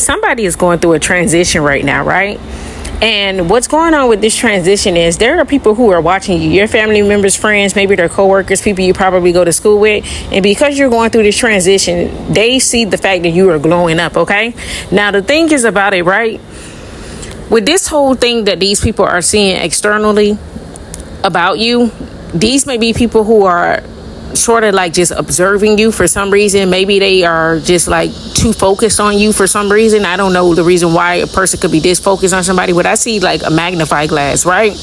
somebody is going through a transition right now, right? And what's going on with this transition is there are people who are watching you, your family members, friends, maybe their coworkers, people you probably go to school with. And because you're going through this transition, they see the fact that you are glowing up, okay? Now, the thing is about it, right? With this whole thing that these people are seeing externally about you, these may be people who are sort of like just observing you for some reason. Maybe they are just like too focused on you for some reason. I don't know the reason why a person could be this focused on somebody, but I see like a magnifying glass, right?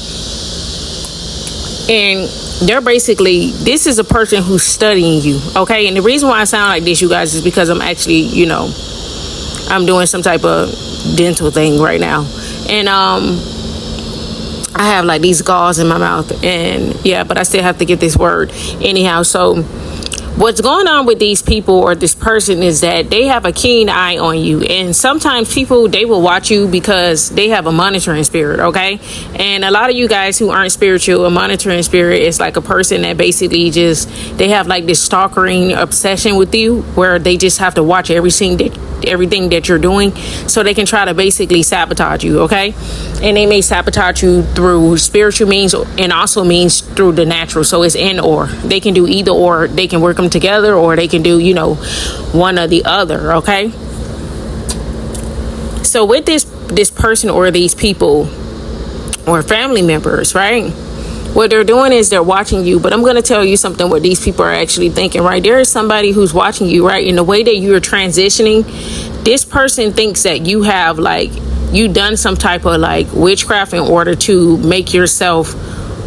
And they're basically, this is a person who's studying you, okay? And the reason why I sound like this, you guys, is because I'm actually, I'm doing some type of dental thing right now. And I have like these gauze in my mouth, and but I still have to get this word anyhow. So what's going on with these people or this person is that they have a keen eye on you. And sometimes people, they will watch you because they have a monitoring spirit, okay? And a lot of you guys who aren't spiritual, a monitoring spirit is like a person that basically just, they have like this stalkering obsession with you where they just have to watch everything that you're doing so they can try to basically sabotage you, okay? And they may sabotage you through spiritual means and also means through the natural. So it's in or. They can do either or. They can work them together, or they can do, one or the other, okay? So with this person or these people or family members, right? What they're doing is they're watching you, but I'm going to tell you something what these people are actually thinking, right? There is somebody who's watching you, right? In the way that you're transitioning, this person thinks that you have you done some type of witchcraft in order to make yourself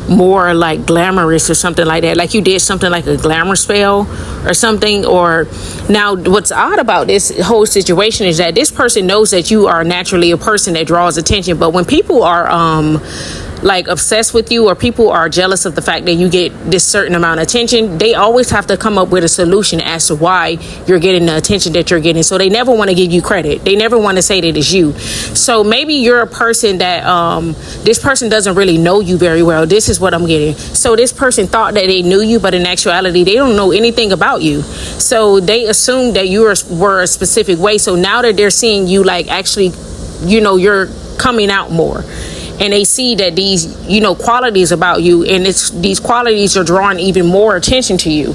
more glamorous or something like that. Like you did something like a glamour spell or something. Or now what's odd about this whole situation is that this person knows that you are naturally a person that draws attention. But when people are obsessed with you, or people are jealous of the fact that you get this certain amount of attention, they always have to come up with a solution as to why you're getting the attention that you're getting. So they never want to give you credit. They never want to say that it's you. So maybe you're a person that this person doesn't really know you very well. This is what I'm getting. So this person thought that they knew you, but in actuality, they don't know anything about you. So they assumed that you were a specific way. So now that they're seeing you actually, you're coming out more. And they see that these, qualities about you, and these qualities are drawing even more attention to you.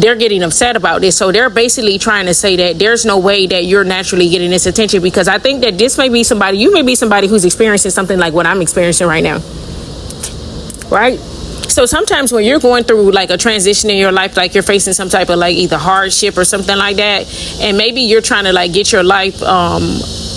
They're getting upset about this. So they're basically trying to say that there's no way that you're naturally getting this attention, because I think that this may be somebody, you may be somebody who's experiencing something like what I'm experiencing right now. Right? So sometimes when you're going through a transition in your life, you're facing some type of either hardship or something like that, and maybe you're trying to get your life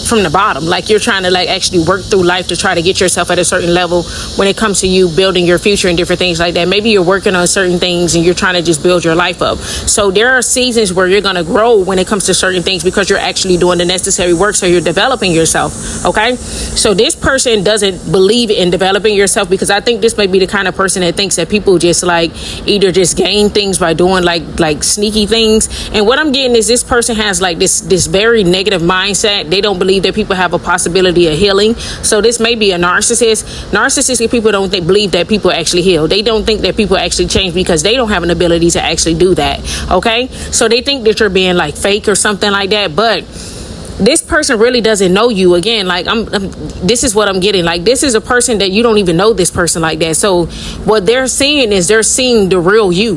from the bottom, you're trying to actually work through life to try to get yourself at a certain level when it comes to you building your future and different things like that. Maybe you're working on certain things and you're trying to just build your life up. So there are seasons where you're going to grow when it comes to certain things because you're actually doing the necessary work. So you're developing yourself. Okay. So this person doesn't believe in developing yourself, because I think this may be the kind of person that thinks that people just either just gain things by doing sneaky things. And what I'm getting is this person has this very negative mindset. They don't believe that people have a possibility of healing. So this may be a narcissist. Narcissistic people don't believe that people actually heal. They don't think that people actually change because they don't have an ability to actually do that. Okay, so they think that you're being fake or something like that. But this person really doesn't know you. Again, this is what I'm getting. This is a person that you don't even know this person like that. So what they're seeing is they're seeing the real you.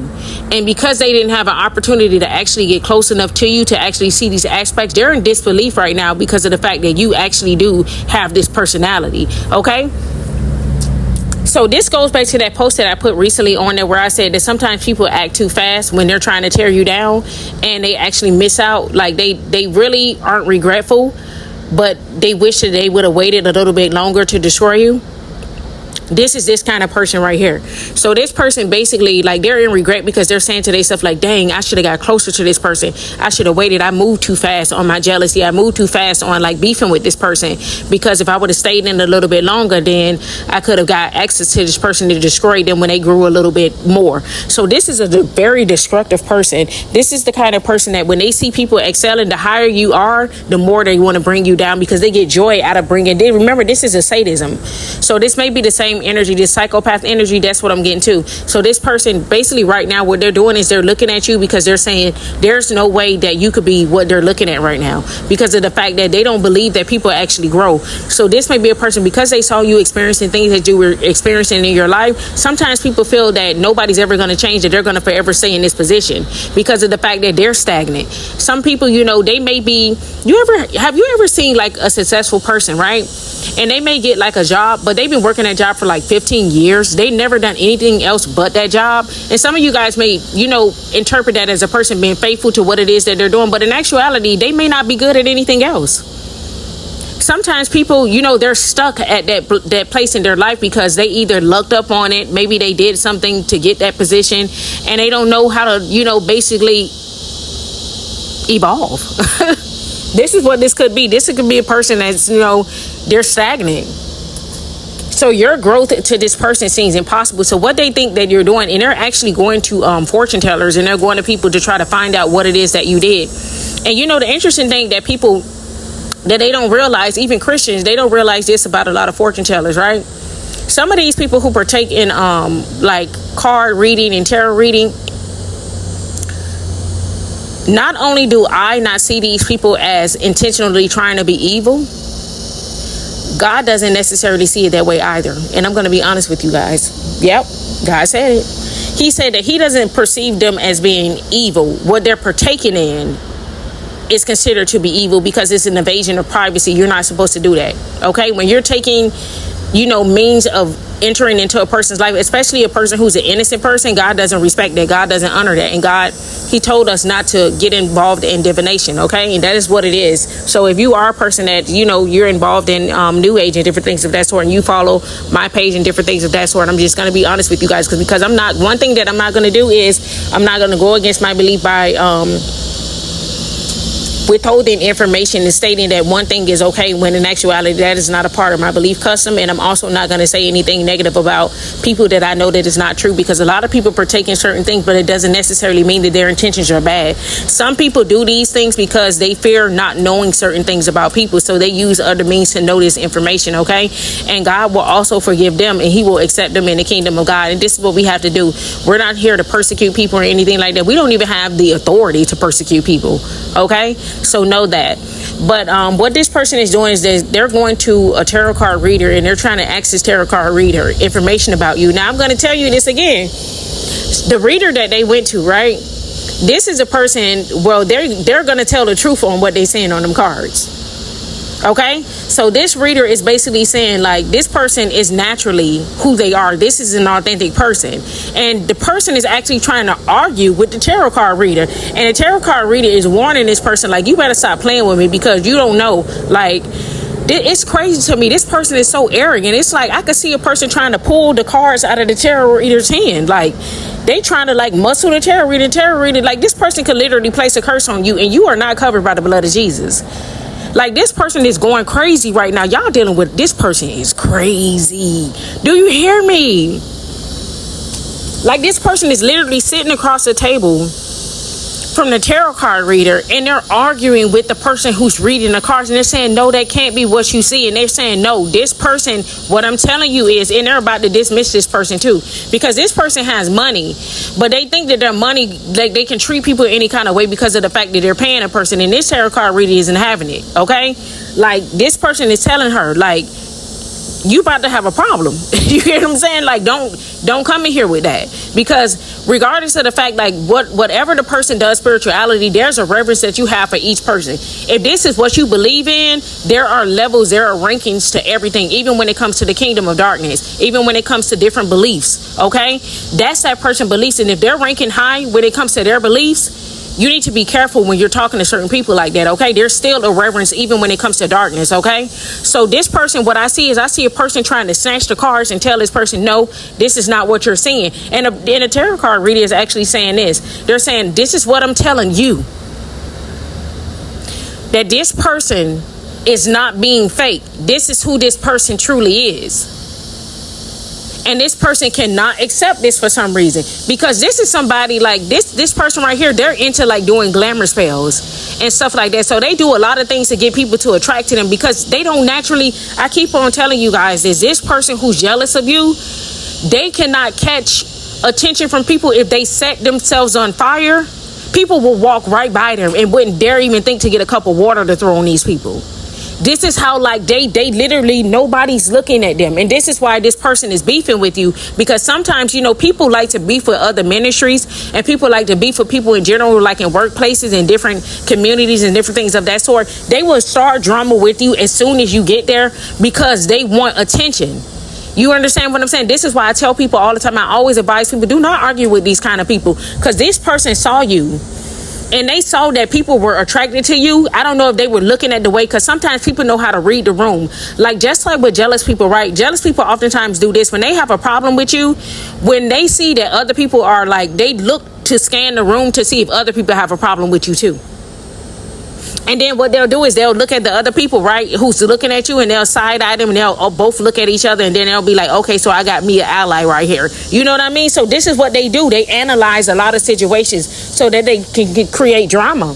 And because they didn't have an opportunity to actually get close enough to you to actually see these aspects, they're in disbelief right now because of the fact that you actually do have this personality. Okay. So this goes back to that post that I put recently on there where I said that sometimes people act too fast when they're trying to tear you down, and they actually miss out. They really aren't regretful, but they wish that they would have waited a little bit longer to destroy you. This is this kind of person right here. So this person basically they're in regret because they're saying to themselves dang, I should have got closer to this person. I should have waited. I moved too fast on my jealousy. I moved too fast on beefing with this person, because if I would have stayed in a little bit longer, then I could have got access to this person to destroy them when they grew a little bit more. So this is a very destructive person. This is the kind of person that when they see people excelling, the higher you are, the more they want to bring you down, because they get joy out of bringing. Remember, this is a sadism. So this may be the same energy, this psychopath energy. That's what I'm getting to. So this person basically right now, what they're doing is they're looking at you because they're saying there's no way that you could be what they're looking at right now, because of the fact that they don't believe that people actually grow. So this may be a person, because they saw you experiencing things that you were experiencing in your life. Sometimes people feel that nobody's ever going to change, that they're going to forever stay in this position because of the fact that they're stagnant. Some people, they may be, have you ever seen like a successful person, right? And they may get like a job, but they've been working that job for like 15 years. They never done anything else but that job. And some of you guys may, interpret that as a person being faithful to what it is that they're doing. But in actuality, they may not be good at anything else. Sometimes people, they're stuck at that place in their life because they either lucked up on it. Maybe they did something to get that position and they don't know how to, basically evolve. This is what this could be. This could be a person that's, they're stagnant. So your growth to this person seems impossible. So what they think that you're doing, and they're actually going to fortune tellers, and they're going to people to try to find out what it is that you did. And the interesting thing that people, that they don't realize, even Christians, they don't realize this about a lot of fortune tellers, right? Some of these people who partake in like card reading and tarot reading, not only do I not see these people as intentionally trying to be evil, God doesn't necessarily see it that way either. And I'm going to be honest with you guys. Yep, God said it. He said that he doesn't perceive them as being evil. What they're partaking in is considered to be evil because it's an invasion of privacy. You're not supposed to do that. Okay? When you're taking, means of entering into a person's life, especially a person who's an innocent person, God doesn't respect that. God doesn't honor that. And God, he told us not to get involved in divination. Okay? And that is what it is. So if you are a person that, you're involved in New Age and different things of that sort, and you follow my page and different things of that sort, I'm just going to be honest with you guys, because I'm not, one thing that I'm not going to do is I'm not going to go against my belief by withholding information and stating that one thing is okay when in actuality that is not a part of my belief custom. And I'm also not going to say anything negative about people that I know that is not true, because a lot of people partake in certain things, but it doesn't necessarily mean that their intentions are bad. Some people do these things because they fear not knowing certain things about people, so they use other means to know this information. Okay, and God will also forgive them, and he will accept them in the kingdom of God. And this is what we have to do. We're not here to persecute people or anything like that. We don't even have the authority to persecute people. Okay, so know that. But what this person is doing is that they're going to a tarot card reader and they're trying to access tarot card reader information about you. Now I'm going to tell you this again. The reader that they went to, right? This is a person, well, they're going to tell the truth on what they're saying on them cards. Okay, so this reader is basically saying like this person is naturally who they are. This is an authentic person, and the person is actually trying to argue with the tarot card reader, and the tarot card reader is warning this person like, you better stop playing with me because you don't know. Like, it's crazy to me. This person is so arrogant. It's like I could see a person trying to pull the cards out of the tarot reader's hand. Like, they trying to like muscle the tarot reader. Like, this person could literally place a curse on you, and you are not covered by the blood of Jesus. Like, this person is going crazy right now. Y'all dealing with this person is crazy. Do you hear me? Like, this person is literally sitting across the table from the tarot card reader, and they're arguing with the person who's reading the cards, and they're saying, no, that can't be what you see. And they're saying, no, this person, what I'm telling you is, and they're about to dismiss this person too, because this person has money, but they think that their money, like, they can treat people any kind of way because of the fact that they're paying a person, and this tarot card reader isn't having it. Okay, like, this person is telling her like, you about to have a problem. You hear what I'm saying? Like, don't come in here with that, because regardless of the fact, like, whatever the person does spirituality, there's a reverence that you have for each person. If this is what you believe in, there are levels, there are rankings to everything, even when it comes to the kingdom of darkness, even when it comes to different beliefs. Okay, that's that person beliefs, and if they're ranking high when it comes to their beliefs, you need to be careful when you're talking to certain people like that. Okay, there's still a reverence even when it comes to darkness. Okay, so this person, what I see is, I see a person trying to snatch the cards and tell this person, no, this is not what you're seeing. And a tarot card reader is actually saying this. They're saying, this is what I'm telling you, that this person is not being fake. This is who this person truly is. And this person cannot accept this for some reason, because this is somebody like this person right here, they're into like doing glamour spells and stuff like that. So they do a lot of things to get people to attract to them, because they don't naturally, I keep on telling you guys this person who's jealous of you, they cannot catch attention from people. If they set themselves on fire, people will walk right by them and wouldn't dare even think to get a cup of water to throw on these people. This is how like they literally, nobody's looking at them. And this is why this person is beefing with you, because sometimes, you know, people like to beef with other ministries, and people like to beef with people in general, like in workplaces and different communities and different things of that sort. They will start drama with you as soon as you get there, because they want attention. You understand what I'm saying? This is why I tell people all the time, I always advise people, do not argue with these kind of people, because this person saw you and they saw that people were attracted to you. I don't know if they were looking at the way, because sometimes people know how to read the room. Like, just like with jealous people, right? Jealous people oftentimes do this. When they have a problem with you, when they see that other people are like, they look to scan the room to see if other people have a problem with you too. And then what they'll do is they'll look at the other people, right, who's looking at you, and they'll side eye them, and they'll both look at each other, and then they'll be like, okay, so I got me an ally right here. You know what I mean? So this is what they do. They analyze a lot of situations so that they can create drama,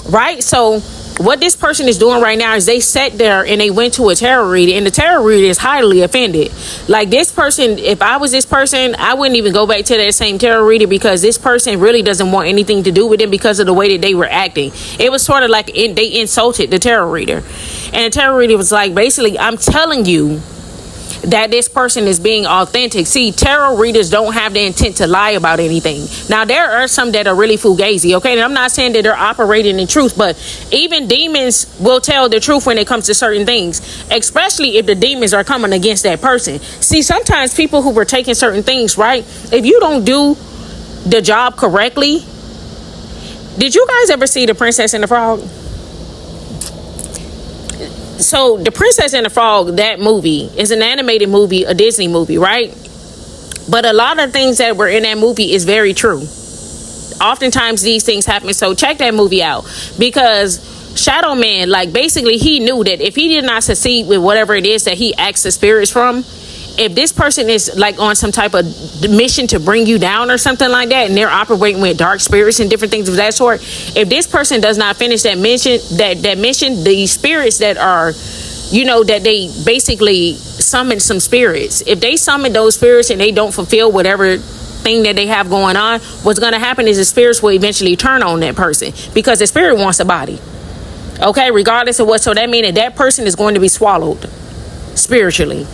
right? So what this person is doing right now is they sat there and they went to a tarot reader, and the tarot reader is highly offended. Like, this person, if I was this person, I wouldn't even go back to that same tarot reader, because this person really doesn't want anything to do with them because of the way that they were acting. It was sort of like they insulted the tarot reader, and the tarot reader was like, basically, I'm telling you that this person is being authentic. See, tarot readers don't have the intent to lie about anything. Now, there are some that are really fugazi, okay? And I'm not saying that they're operating in truth, but even demons will tell the truth when it comes to certain things, especially if the demons are coming against that person. See, sometimes people who were taking certain things, right? If you don't do the job correctly, did you guys ever see The Princess and the Frog? So The Princess and the Frog, that movie is an animated movie, a Disney movie, right? But a lot of things that were in that movie is very true. Oftentimes these things happen. So check that movie out, because Shadow Man, like, basically he knew that if he did not succeed with whatever it is that he asked the spirits from, if this person is like on some type of mission to bring you down or something like that, and they're operating with dark spirits and different things of that sort, if this person does not finish that mission, that mission, the spirits that are, you know, that they basically summon some spirits, if they summon those spirits and they don't fulfill whatever thing that they have going on, what's going to happen is the spirits will eventually turn on that person, because the spirit wants a body, okay, regardless of what. So that means that person is going to be swallowed spiritually.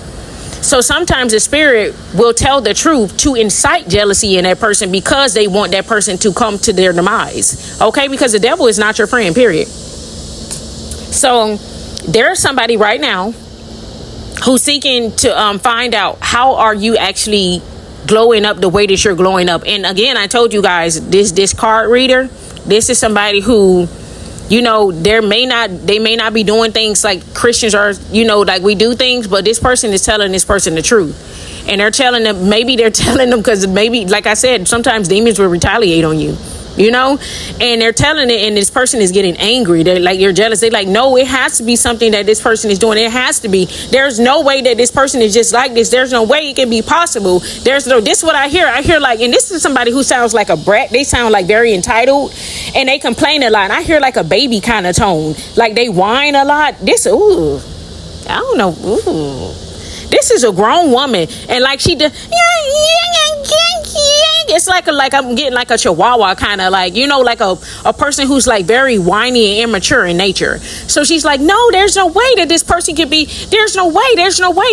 So sometimes the spirit will tell the truth to incite jealousy in that person, because they want that person to come to their demise. Okay, because the devil is not your friend, period. So there's somebody right now who's seeking to find out, how are you actually glowing up the way that you're glowing up. And again, I told you guys, this card reader, this is somebody who, you know, they may not be doing things like Christians are, you know, like we do things, but this person is telling this person the truth. And they're telling them, maybe they're telling them because maybe, like I said, sometimes demons will retaliate on you, you know, and they're telling it, and this person is getting angry. They're like, you're jealous. They're like, no, it has to be something that this person is doing. It has to be. There's no way that this person is just like this. There's no way it can be possible. This is what I hear. I hear like, and this is somebody who sounds like a brat. They sound like very entitled, and they complain a lot. And I hear like a baby kind of tone, like they whine a lot. I don't know. This is a grown woman, and like she does. It's like I'm getting like a chihuahua kind of, like, you know, like a person who's like very whiny and immature in nature. So she's like, no, there's no way that this person could be, there's no way,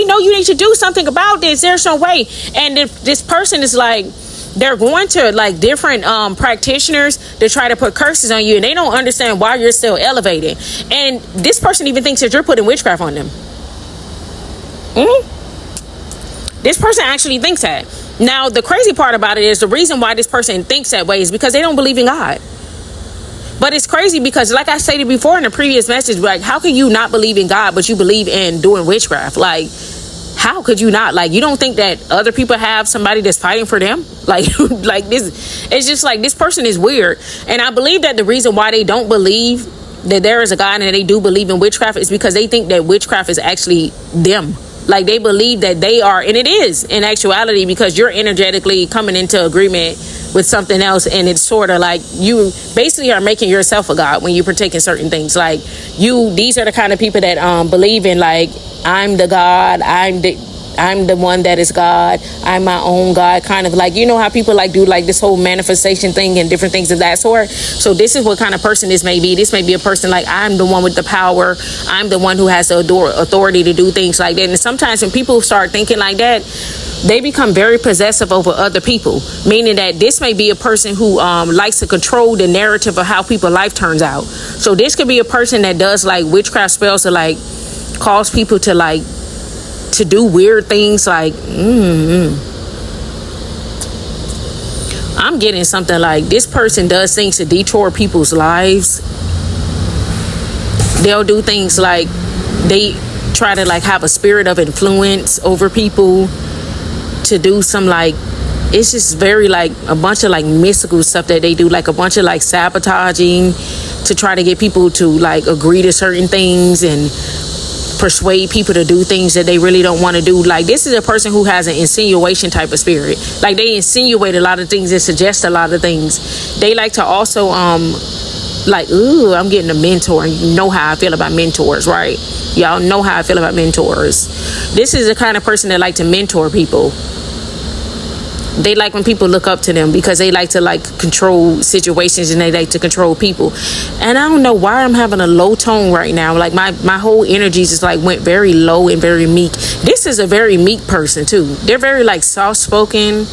no, you need to do something about this, there's no way. And if this person is like, they're going to like different practitioners to try to put curses on you, and they don't understand why you're still elevating. And this person even thinks that you're putting witchcraft on them. This person actually thinks that. Now, the crazy part about it is the reason why this person thinks that way is because they don't believe in God. But it's crazy because, like I stated before in the previous message, like, how can you not believe in God, but you believe in doing witchcraft? Like, how could you not? Like, you don't think that other people have somebody that's fighting for them? Like this, it's just like, this person is weird. And I believe that the reason why they don't believe that there is a God and they do believe in witchcraft is because they think that witchcraft is actually them. Like they believe that they are, and it is in actuality, because you're energetically coming into agreement with something else, and it's sort of like you basically are making yourself a god when you partake in certain things. Like these are the kind of people that believe in, like, I'm the god, I'm the one that is God, I'm my own God, kind of like, you know how people like do like this whole manifestation thing and different things of that sort. So this is what kind of person this may be. This may be a person like, I'm the one with the power, I'm the one who has the authority to do things like that. And sometimes when people start thinking like that, they become very possessive over other people, meaning that this may be a person who likes to control the narrative of how people's life turns out. So this could be a person that does like witchcraft spells to like cause people to like to do weird things. Like I'm getting something like this person does things to detour people's lives. They'll do things like they try to like have a spirit of influence over people to do some like, it's just very like a bunch of like mystical stuff that they do, like a bunch of like sabotaging to try to get people to like agree to certain things and persuade people to do things that they really don't want to do. Like this is a person who has an insinuation type of spirit. Like they insinuate a lot of things and suggest a lot of things. They like to also like, ooh, I'm getting a mentor. And you know how I feel about mentors, right? Y'all know how I feel about mentors. This is the kind of person that like to mentor people. They like when people look up to them because they like to like control situations and they like to control people. And I don't know why I'm having a low tone right now. Like my whole energy just like went very low and very meek. This is a very meek person too. They're very like soft spoken.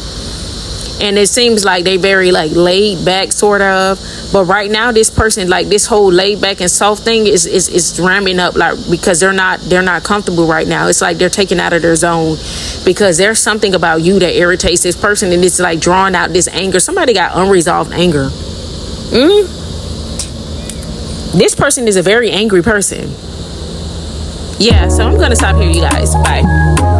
And it seems like they very like laid back sort of. But right now this person, like this whole laid back and soft thing is ramming up, like because they're not comfortable right now. It's like they're taken out of their zone because there's something about you that irritates this person, and it's like drawing out this anger. Somebody got unresolved anger. This person is a very angry person. Yeah, so I'm gonna stop here, you guys. Bye.